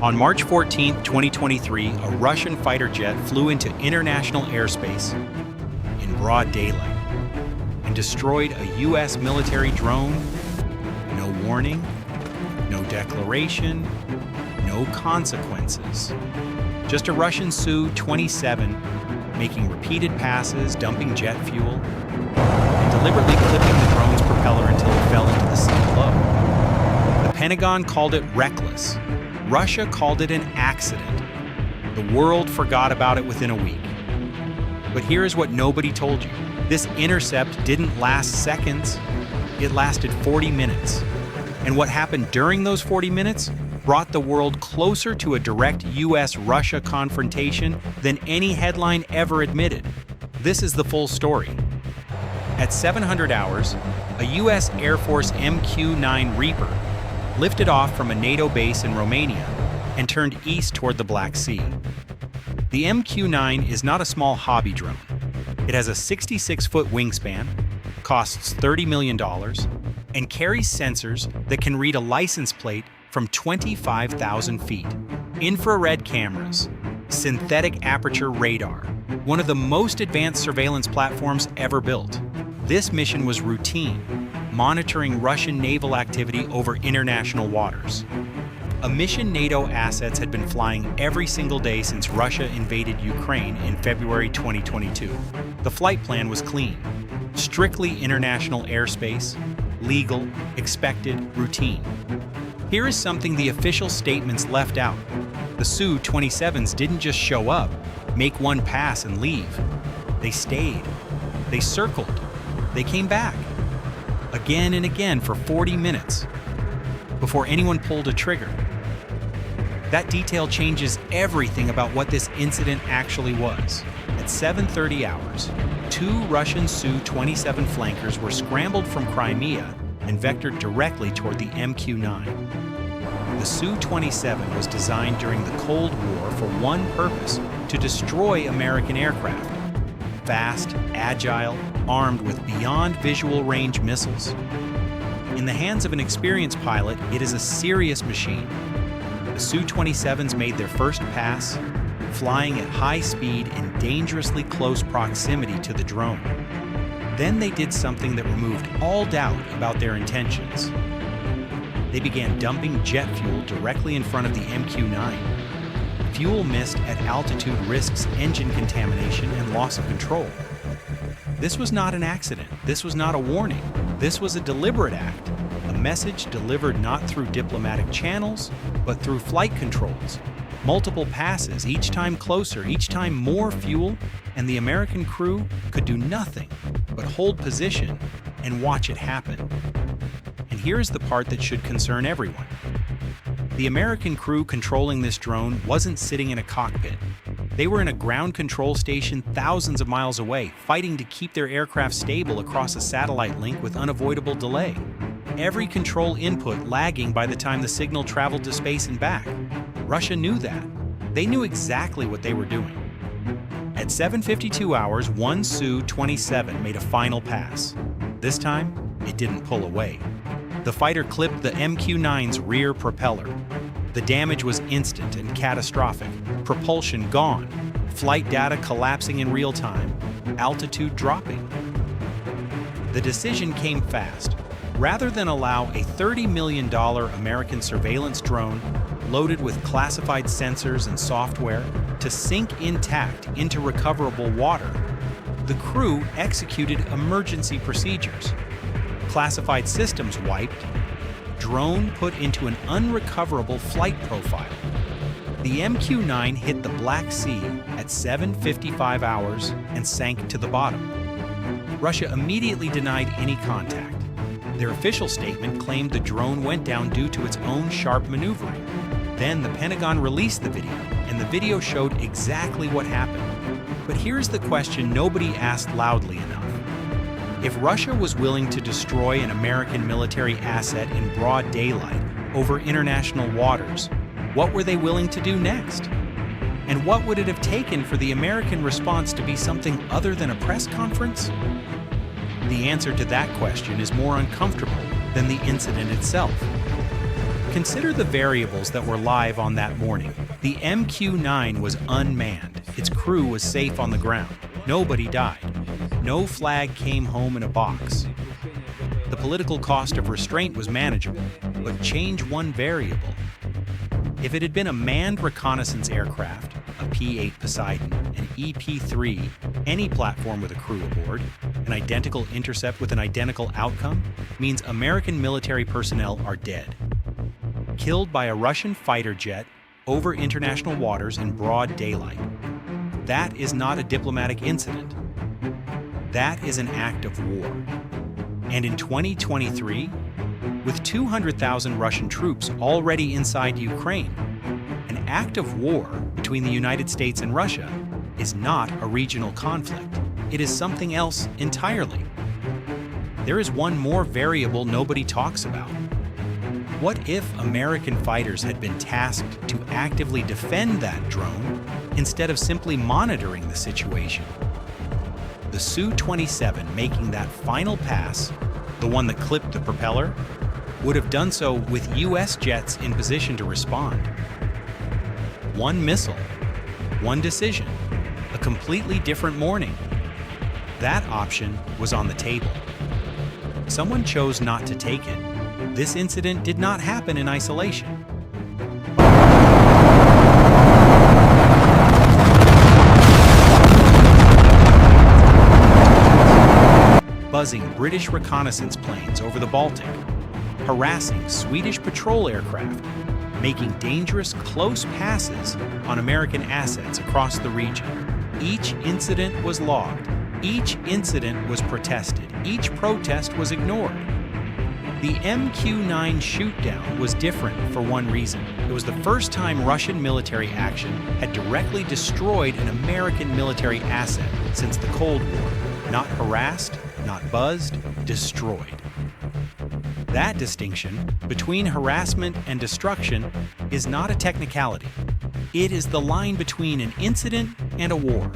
On March 14, 2023, a Russian fighter jet flew into international airspace in broad daylight and destroyed a U.S. military drone. No warning, no declaration, no consequences. Just a Russian Su-27 making repeated passes, dumping jet fuel, and deliberately clipping the drone's propeller until it fell into the sea below. The Pentagon called it reckless. Russia called it an accident. The world forgot about it within a week. But here's what nobody told you. This intercept didn't last seconds. It lasted 40 minutes. And what happened during those 40 minutes brought the world closer to a direct US-Russia confrontation than any headline ever admitted. This is the full story. At 700 hours, a US Air Force MQ-9 Reaper lifted off from a NATO base in Romania and turned east toward the Black Sea. The MQ-9 is not a small hobby drone. It has a 66-foot wingspan, costs $30 million, and carries sensors that can read a license plate from 25,000 feet, infrared cameras, synthetic aperture radar, one of the most advanced surveillance platforms ever built. This mission was routine, monitoring Russian naval activity over international waters. A mission NATO assets had been flying every single day since Russia invaded Ukraine in February 2022. The flight plan was clean, strictly international airspace, legal, expected, routine. Here is something the official statements left out. The Su-27s didn't just show up, make one pass and leave. They stayed, they circled, they came back. Again and again for 40 minutes before anyone pulled a trigger. That detail changes everything about what this incident actually was. At 7:30 hours, two Russian Su-27 flankers were scrambled from Crimea and vectored directly toward the MQ-9. The Su-27 was designed during the Cold War for one purpose: to destroy American aircraft. Fast, agile, armed with beyond visual range missiles. In the hands of an experienced pilot, it is a serious machine. The Su-27s made their first pass, flying at high speed in dangerously close proximity to the drone. Then they did something that removed all doubt about their intentions. They began dumping jet fuel directly in front of the MQ-9. Fuel missed at altitude risks engine contamination and loss of control. This was not an accident. This was not a warning. This was a deliberate act. A message delivered not through diplomatic channels, but through flight controls. Multiple passes, each time closer, each time more fuel, and the American crew could do nothing but hold position and watch it happen. And here's the part that should concern everyone. The American crew controlling this drone wasn't sitting in a cockpit. They were in a ground control station thousands of miles away, fighting to keep their aircraft stable across a satellite link with unavoidable delay. Every control input lagging by the time the signal traveled to space and back. Russia knew that. They knew exactly what they were doing. At 7:52 hours, one Su-27 made a final pass. This time, it didn't pull away. The fighter clipped the MQ-9's rear propeller. The damage was instant and catastrophic. Propulsion gone, flight data collapsing in real time, altitude dropping. The decision came fast. Rather than allow a $30 million American surveillance drone loaded with classified sensors and software to sink intact into recoverable water, the crew executed emergency procedures. Classified systems wiped, drone put into an unrecoverable flight profile. The MQ-9 hit the Black Sea at 7:55 hours and sank to the bottom. Russia immediately denied any contact. Their official statement claimed the drone went down due to its own sharp maneuvering. Then the Pentagon released the video, and the video showed exactly what happened. But here's the question nobody asked loudly enough. If Russia was willing to destroy an American military asset in broad daylight over international waters, what were they willing to do next? And what would it have taken for the American response to be something other than a press conference? The answer to that question is more uncomfortable than the incident itself. Consider the variables that were live on that morning. The MQ-9 was unmanned. Its crew was safe on the ground. Nobody died. No flag came home in a box. The political cost of restraint was manageable, but change one variable. If it had been a manned reconnaissance aircraft, a P-8 Poseidon, an EP-3, any platform with a crew aboard, an identical intercept with an identical outcome, means American military personnel are dead. Killed by a Russian fighter jet over international waters in broad daylight. That is not a diplomatic incident. That is an act of war. And in 2023, with 200,000 Russian troops already inside Ukraine, an act of war between the United States and Russia is not a regional conflict. It is something else entirely. There is one more variable nobody talks about. What if American fighters had been tasked to actively defend that drone instead of simply monitoring the situation? The Su-27 making that final pass, the one that clipped the propeller, would have done so with U.S. jets in position to respond. One missile, one decision, a completely different morning. That option was on the table. Someone chose not to take it. This incident did not happen in isolation. Buzzing British reconnaissance planes over the Baltic, harassing Swedish patrol aircraft, making dangerous close passes on American assets across the region. Each incident was logged. Each incident was protested. Each protest was ignored. The MQ-9 shootdown was different for one reason. It was the first time Russian military action had directly destroyed an American military asset since the Cold War. Not harassed, not buzzed, destroyed. That distinction between harassment and destruction is not a technicality. It is the line between an incident and a war.